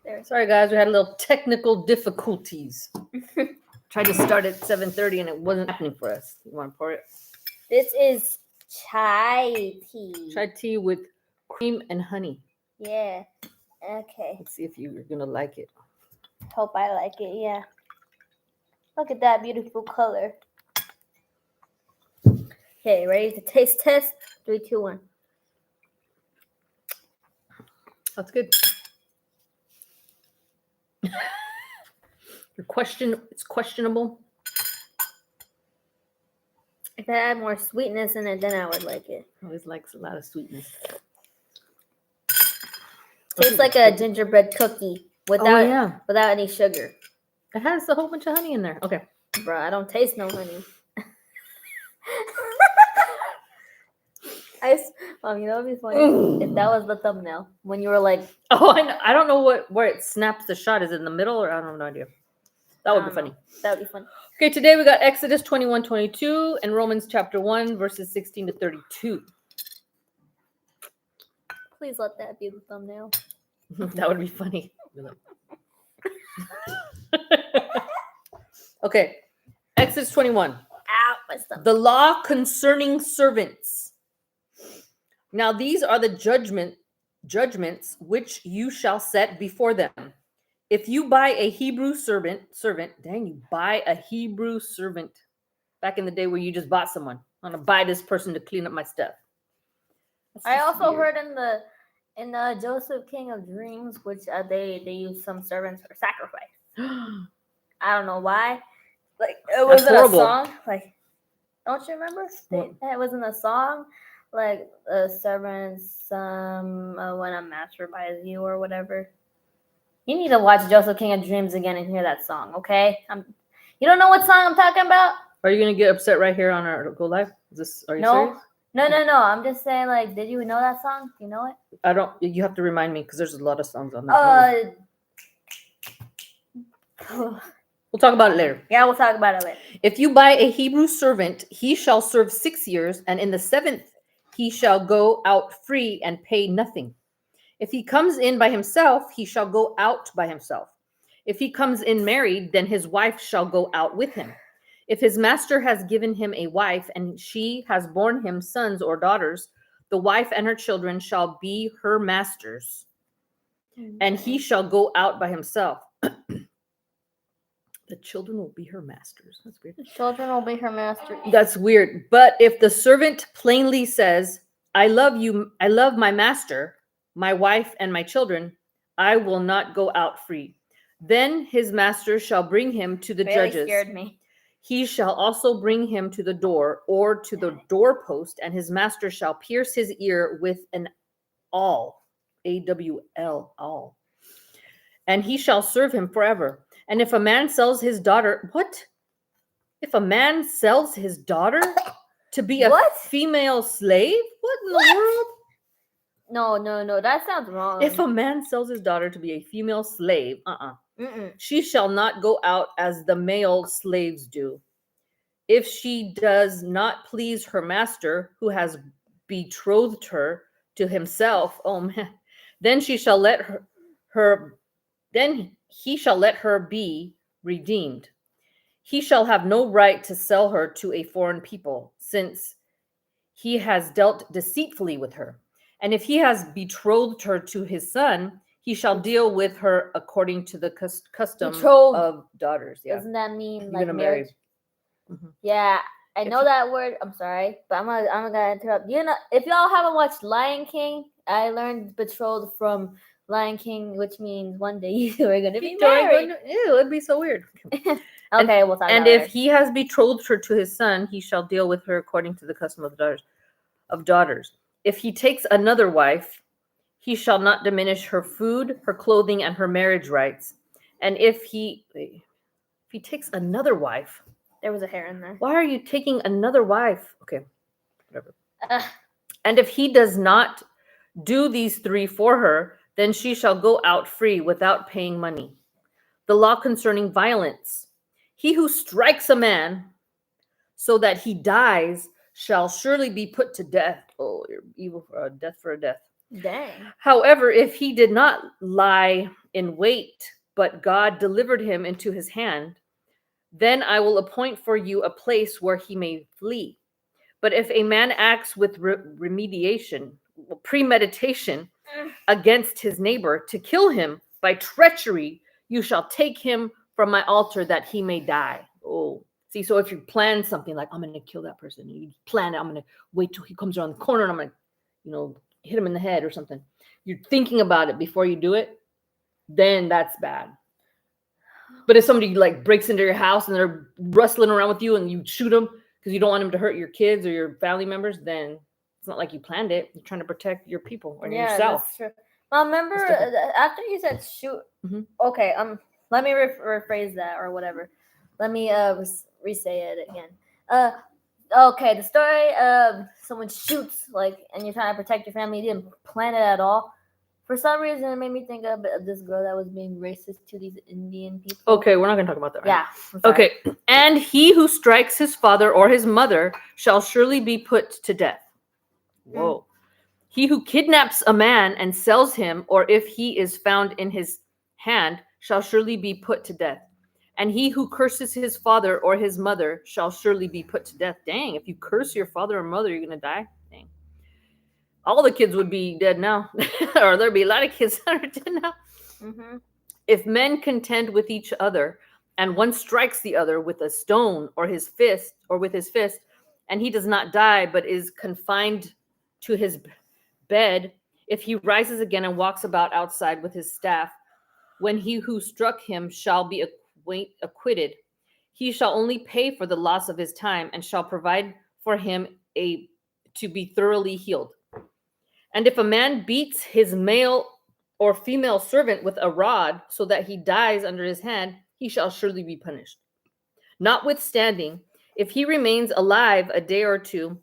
there. Sorry, guys, we had a little technical difficulties. Tried to start at 7:30 and it wasn't happening for us. You want to pour it? This is chai tea. Chai tea with cream and honey. Yeah. Okay. Let's see if you're gonna like it. Hope I like it. Yeah. Look at that beautiful color. Okay, ready to taste test? 3, 2, 1. That's good. It's questionable. If I had more sweetness in it, then I would like it. Always likes a lot of sweetness. Tastes like a gingerbread cookie without any sugar. It has a whole bunch of honey in there. Okay. Bro, I don't taste no honey. You know, it'd be funny if that was the thumbnail when you were like, oh, I don't know where it snaps the shot. Is it in the middle or I don't have no idea. That would be funny. That would be fun. Okay, today we got Exodus 21:22 and Romans chapter 1 verses 16 to 32. Please let that be the thumbnail. That would be funny. Okay, Exodus 21. Ow, my stomach. The law concerning servants. Now these are the judgments which you shall set before them. If you buy a Hebrew servant, you buy a Hebrew servant. Back in the day where you just bought someone. I'm gonna buy this person to clean up my stuff. I also heard in the Joseph King of Dreams, which they use some servants for sacrifice. I don't know why. Like it was in a song. Like, don't you remember? It was in a song. Like servants, when a master buys you or whatever. You need to watch Joseph King of Dreams again and hear that song, okay? You don't know what song I'm talking about? Are you gonna get upset right here on our Go Live? Are you serious? No. I'm just saying, like, did you know that song? Do you know it? I don't. You have to remind me because there's a lot of songs on that. We'll talk about it later. Yeah, we'll talk about it later. If you buy a Hebrew servant, he shall serve 6 years, and in the 7th he shall go out free and pay nothing. If he comes in by himself, he shall go out by himself. If he comes in married, then his wife shall go out with him. If his master has given him a wife, and she has borne him sons or daughters, the wife and her children shall be her master's, and he shall go out by himself. The children will be her masters. That's weird. The children will be her master. That's weird. But if the servant plainly says, I love you, I love my master, my wife, and my children, I will not go out free. Then his master shall bring him to the judges. Scared me. He shall also bring him to the door or to the doorpost, and his master shall pierce his ear with an awl, A-W-L, awl. And he shall serve him forever. And if a man sells his daughter, what? If a man sells his daughter to be a female slave? What in the world? No, that sounds wrong. If a man sells his daughter to be a female slave, she shall not go out as the male slaves do. If she does not please her master, who has betrothed her to himself, then she shall let then he shall let her be redeemed. He shall have no right to sell her to a foreign people, since he has dealt deceitfully with her. And if he has betrothed her to his son, he shall deal with her according to the custom of daughters. Yeah. Doesn't that mean You're like gonna marriage? Mm-hmm. Yeah, I know that word. I'm sorry, but I'm gonna interrupt. You know, if y'all haven't watched Lion King, I learned betrothed from Lion King, which means one day we're gonna be married. Ew, it'd be so weird. Okay, we'll talk. And if he has betrothed her to his son, he shall deal with her according to the custom of daughters. If he takes another wife, he shall not diminish her food, her clothing, and her marriage rights. And if he takes another wife, there was a hair in there. Why are you taking another wife? Okay, whatever. And if he does not do these 3 for her, then she shall go out free without paying money. The law concerning violence. He who strikes a man so that he dies shall surely be put to death. Oh, you're evil for a death for a death. Dang. However, if he did not lie in wait, but God delivered him into his hand, then I will appoint for you a place where he may flee. But if a man acts with premeditation against his neighbor to kill him by treachery, you shall take him from my altar that he may die. Oh, see, so if you plan something like, I'm going to kill that person, you plan it, I'm going to wait till he comes around the corner and I'm going to, hit him in the head or something. You're thinking about it before you do it, then that's bad. But if somebody like breaks into your house and they're rustling around with you and you shoot them because you don't want them to hurt your kids or your family members, then it's not like you planned it. You're trying to protect your people or yourself. That's true. Well, remember after you said shoot. Mhm. Okay. Let me rephrase that or whatever. Let me re-say it again. Okay. The story of someone shoots and you're trying to protect your family. You didn't plan it at all. For some reason, it made me think of this girl that was being racist to these Indian people. Okay, we're not going to talk about that right now. Okay. And he who strikes his father or his mother shall surely be put to death. Whoa. He who kidnaps a man and sells him, or if he is found in his hand, shall surely be put to death. And he who curses his father or his mother shall surely be put to death. Dang, if you curse your father or mother, you're going to die? Dang. All the kids would be dead now. Or there'd be a lot of kids that are dead now. Mm-hmm. If men contend with each other, and one strikes the other with a stone or his fist, and he does not die, but is confined to his bed, if he rises again and walks about outside with his staff, when he who struck him shall be acquitted, he shall only pay for the loss of his time and shall provide for him to be thoroughly healed. And if a man beats his male or female servant with a rod so that he dies under his hand, he shall surely be punished. Notwithstanding, if he remains alive a day or two,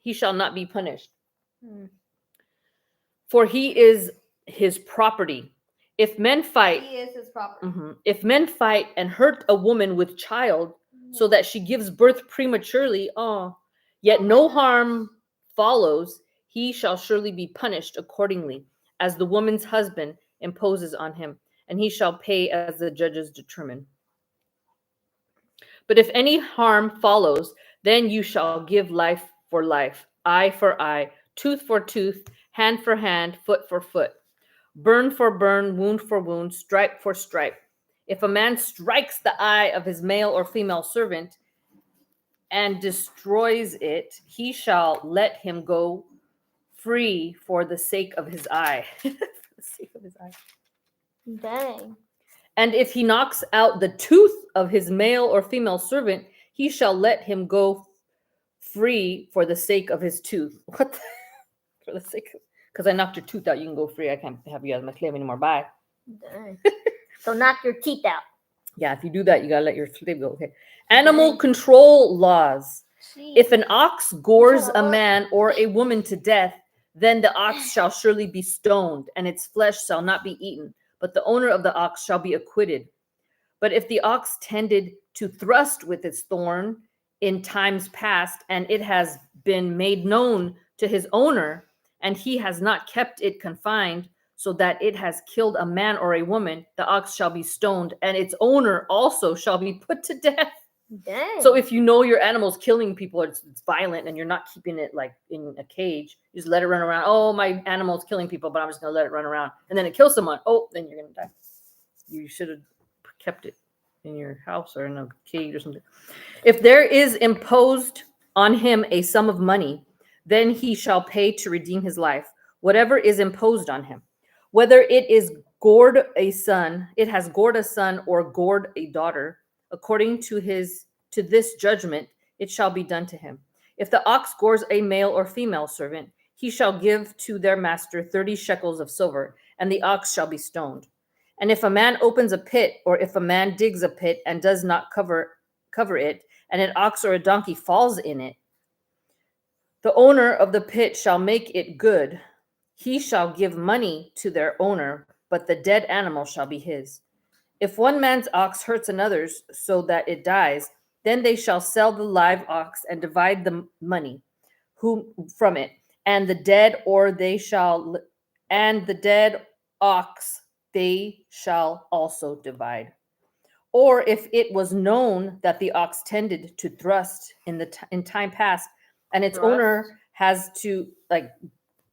he shall not be punished. For he is his property. If men fight, he is his property. If men fight and hurt a woman with child so that she gives birth prematurely, yet no harm follows, he shall surely be punished accordingly, as the woman's husband imposes on him, and he shall pay as the judges determine. But if any harm follows, then you shall give life for life, eye for eye, tooth for tooth, hand for hand, foot for foot, burn for burn, wound for wound, stripe for stripe. If a man strikes the eye of his male or female servant and destroys it, he shall let him go free for the sake of his eye. For the sake of his eye. Dang. And if he knocks out the tooth of his male or female servant, he shall let him go free for the sake of his tooth. What? For the sake of... Because I knocked your tooth out, you can go free. I can't have you as my slave anymore. Bye. Dang. So knock your teeth out. Yeah, if you do that, you got to let your slave go. Okay. Animal control laws. Jeez. If an ox gores a man or a woman to death, then the ox shall surely be stoned, and its flesh shall not be eaten, but the owner of the ox shall be acquitted. But if the ox tended to thrust with its thorn in times past, and it has been made known to his owner, and he has not kept it confined, so that it has killed a man or a woman, the ox shall be stoned, and its owner also shall be put to death. Dang. So if you know your animal's killing people, it's violent, and you're not keeping it like in a cage, you just let it run around. Oh, my animal's killing people, but I'm just going to let it run around. And then it kills someone. Oh, then you're going to die. You should have kept it in your house or in a cage or something. If there is imposed on him a sum of money, then he shall pay to redeem his life, whatever is imposed on him. Whether it has gored a son or gored a daughter, according to this judgment, it shall be done to him. If the ox gores a male or female servant, he shall give to their master 30 shekels of silver, and the ox shall be stoned. And if a man opens a pit, or if a man digs a pit and does not cover it, and an ox or a donkey falls in it, the owner of the pit shall make it good. He shall give money to their owner, but the dead animal shall be his. If one man's ox hurts another's so that it dies, then they shall sell the live ox and divide the money from it, and the dead ox they shall also divide. Or if it was known that the ox tended to thrust in time past, and its Thrust? owner has to like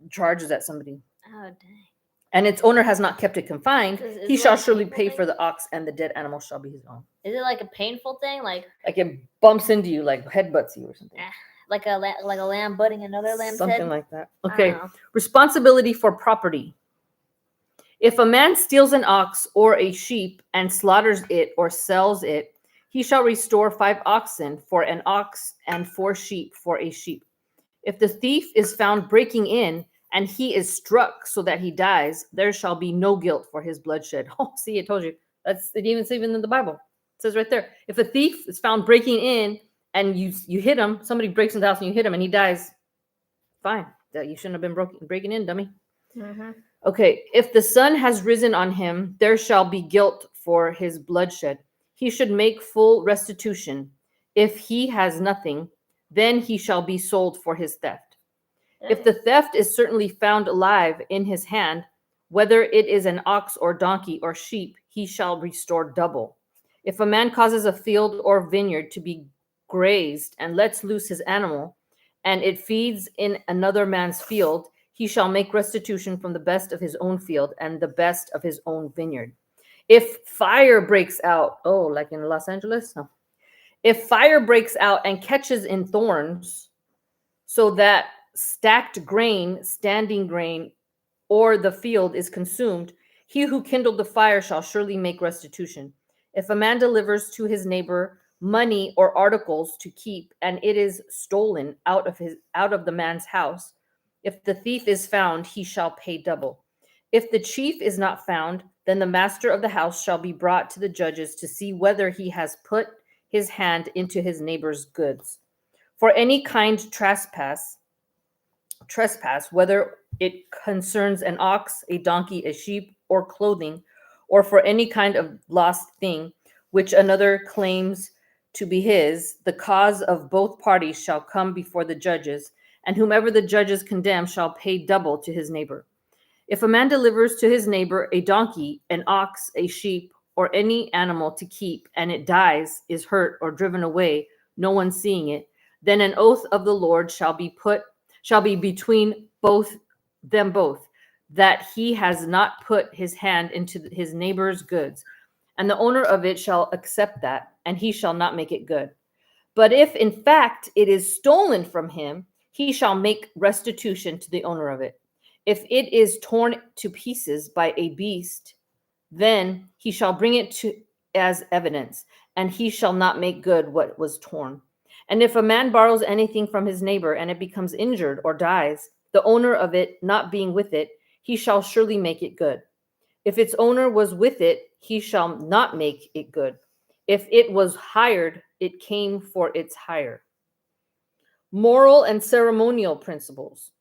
charges at somebody, Oh dang. and its owner has not kept it confined, Is he it shall like a surely painful pay thing? for the ox, and the dead animal shall be his own. Is it like a painful thing, like It bumps into you, like headbutts you or something. like a lamb butting another lamb's Something head? like that. I don't Okay. know. Responsibility for property. If a man steals an ox or a sheep and slaughters it or sells it, he shall restore 5 oxen for an ox and 4 sheep for a sheep. If the thief is found breaking in and he is struck so that he dies, there shall be no guilt for his bloodshed. Oh, see, I told you. That's it. Even in the Bible, it says right there. If a thief is found breaking in and you hit him, somebody breaks into the house and you hit him and he dies, fine. That you shouldn't have been breaking in, dummy. Mm-hmm. Okay, if the sun has risen on him, there shall be guilt for his bloodshed. He should make full restitution. If he has nothing, then he shall be sold for his theft. If the theft is certainly found alive in his hand, whether it is an ox or donkey or sheep, he shall restore double. If a man causes a field or vineyard to be grazed and lets loose his animal, and it feeds in another man's field, he shall make restitution from the best of his own field and the best of his own vineyard. If fire breaks out, oh, like in Los Angeles? No. If fire breaks out and catches in thorns, so that stacked grain, standing grain, or the field is consumed, he who kindled the fire shall surely make restitution. If a man delivers to his neighbor money or articles to keep, and it is stolen out of the man's house, if the thief is found, he shall pay double. If the chief is not found, then the master of the house shall be brought to the judges to see whether he has put his hand into his neighbor's goods. For any kind trespass, whether it concerns an ox, a donkey, a sheep, or clothing, or for any kind of lost thing which another claims to be his, the cause of both parties shall come before the judges, and whomever the judges condemn shall pay double to his neighbor. If a man delivers to his neighbor a donkey, an ox, a sheep, or any animal to keep, and it dies, is hurt, or driven away, no one seeing it, then an oath of the Lord shall be between them both, that he has not put his hand into his neighbor's goods, and the owner of it shall accept that, and he shall not make it good. But if in fact it is stolen from him, he shall make restitution to the owner of it. If it is torn to pieces by a beast, then he shall bring it as evidence, and he shall not make good what was torn. And if a man borrows anything from his neighbor and it becomes injured or dies, the owner of it not being with it, he shall surely make it good. If its owner was with it, he shall not make it good. If it was hired, it came for its hire. Moral and ceremonial principles.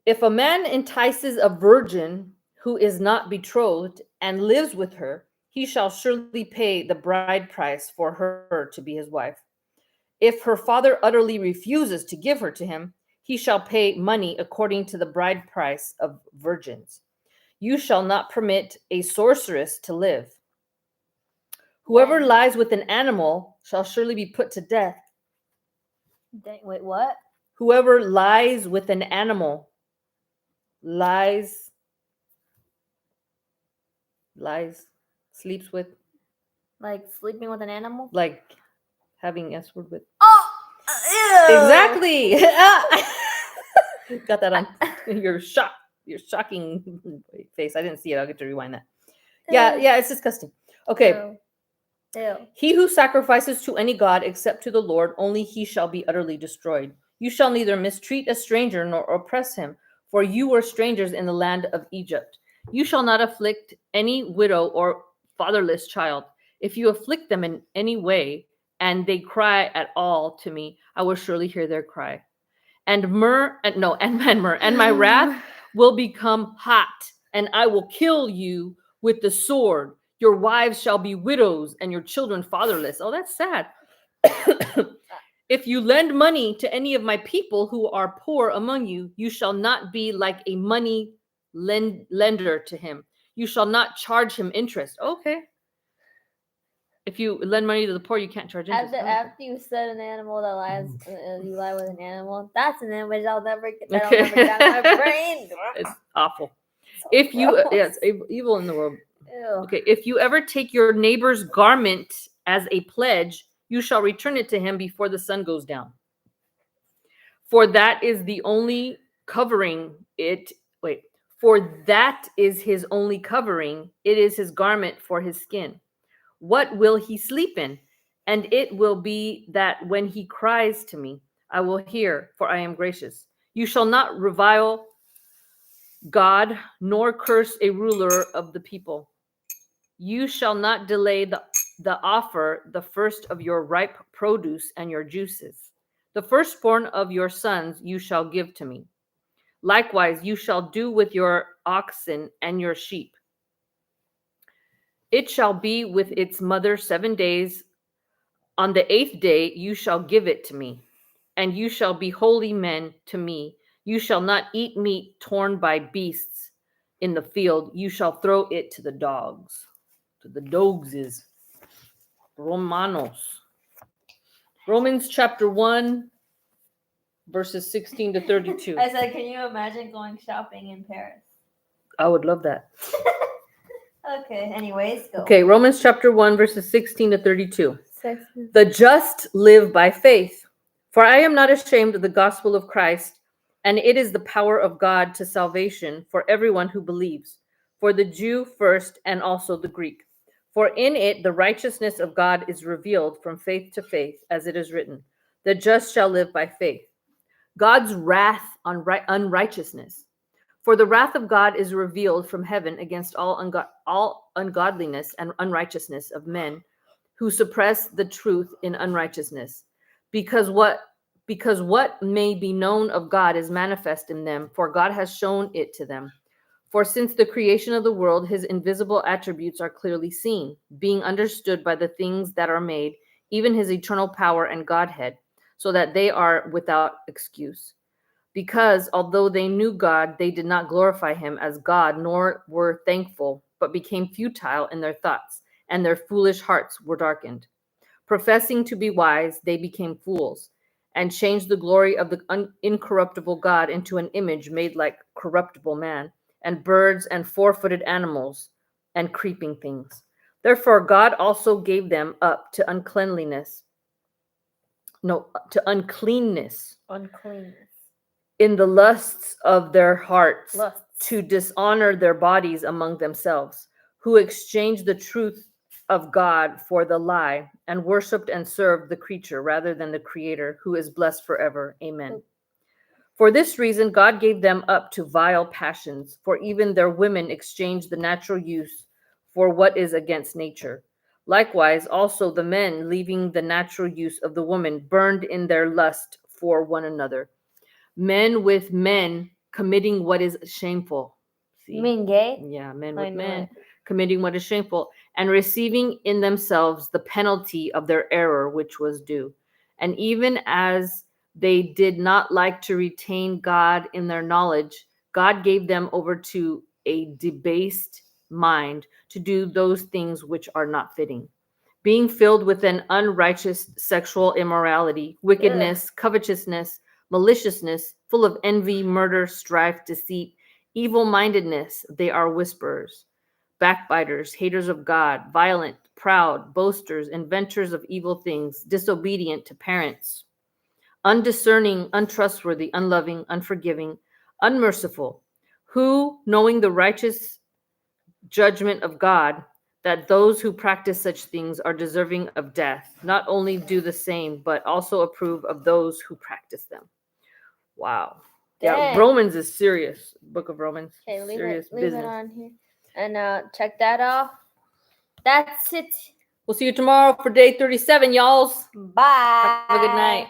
If a man entices a virgin who is not betrothed and lives with her, he shall surely pay the bride price for her to be his wife. If her father utterly refuses to give her to him, he shall pay money according to the bride price of virgins. You shall not permit a sorceress to live. Whoever lies with an animal shall surely be put to death. Wait, what? Whoever lies with an animal, sleeps with, Like sleeping with an animal? like having S word with. Oh, ew. Exactly. Got that on your shocking face. I didn't see it. I'll get to rewind that. Yeah, it's disgusting. Okay. Ew. He who sacrifices to any god except to the Lord, only he shall be utterly destroyed. You shall neither mistreat a stranger nor oppress him, for you were strangers in the land of Egypt. You shall not afflict any widow or fatherless child. If you afflict them in any way, and they cry at all to me, I will surely hear their cry. And my wrath will become hot, and I will kill you with the sword. Your wives shall be widows, and your children fatherless. Oh, that's sad. If you lend money to any of my people who are poor among you, you shall not be like a money lender to him. You shall not charge him interest. Okay. If you lend money to the poor, you can't charge interest. After you said an animal that lies, you lie with an animal. That's an image I'll never get. That'll never get out of my brain. It's awful. So If you, gross. yes, evil in the world. Ew. Okay. If you ever take your neighbor's garment as a pledge, you shall return it to him before the sun goes down. For that is the only covering it. Wait. For that is his only covering. It is his garment for his skin. What will he sleep in? And it will be that when he cries to me, I will hear, for I am gracious. You shall not revile God, nor curse a ruler of the people. You shall not delay the offer, the first of your ripe produce and your juices. The firstborn of your sons you shall give to me. Likewise, you shall do with your oxen and your sheep. It shall be with its mother 7 days. On the 8th day you shall give it to me, and you shall be holy men to me. You shall not eat meat torn by beasts in the field. You shall throw it to the dogs. To the dogs is Romanos. Romans chapter 1, verses 16 to 32. I said, can you imagine going shopping in Paris? I would love that. Okay, anyways, go. Okay, Romans chapter 1, verses 16 to 32. Sexy. The just live by faith. For I am not ashamed of the gospel of Christ, and it is the power of God to salvation for everyone who believes, for the Jew first and also the Greek. For in it the righteousness of God is revealed from faith to faith, as it is written, the just shall live by faith. God's wrath on unrighteousness. For the wrath of God is revealed from heaven against all ungodliness and unrighteousness of men who suppress the truth in unrighteousness, because what may be known of God is manifest in them, for God has shown it to them. For since the creation of the world, his invisible attributes are clearly seen, being understood by the things that are made, even his eternal power and Godhead, so that they are without excuse. Because although they knew God, they did not glorify him as God, nor were thankful, but became futile in their thoughts, and their foolish hearts were darkened. Professing to be wise, they became fools, and changed the glory of the incorruptible God into an image made like corruptible man, and birds and four-footed animals, and creeping things. Therefore God also gave them up to uncleanness in the lusts of their hearts, to dishonor their bodies among themselves, who exchanged the truth of God for the lie, and worshipped and served the creature rather than the Creator, who is blessed forever. Amen. For this reason, God gave them up to vile passions, for even their women exchanged the natural use for what is against nature. Likewise, also the men, leaving the natural use of the woman, burned in their lust for one another. Men with men committing what is shameful. See? You mean gay? Yeah, men with men committing what is shameful, and receiving in themselves the penalty of their error which was due. And even as they did not like to retain God in their knowledge, God gave them over to a debased mind to do those things which are not fitting, being filled with an unrighteous sexual immorality, wickedness, covetousness, maliciousness, full of envy, murder, strife, deceit, evil-mindedness. They are whisperers, backbiters, haters of God, violent, proud, boasters, inventors of evil things, disobedient to parents, undiscerning, untrustworthy, unloving, unforgiving, unmerciful, who, knowing the righteous judgment of God, that those who practice such things are deserving of death, not only do the same, but also approve of those who practice them. Wow. Yeah, Dang. Romans is serious. Book of Romans. Okay, leave Serious it business. on here. And check that off. That's it. We'll see you tomorrow for day 37, y'all. Bye. Have a good night.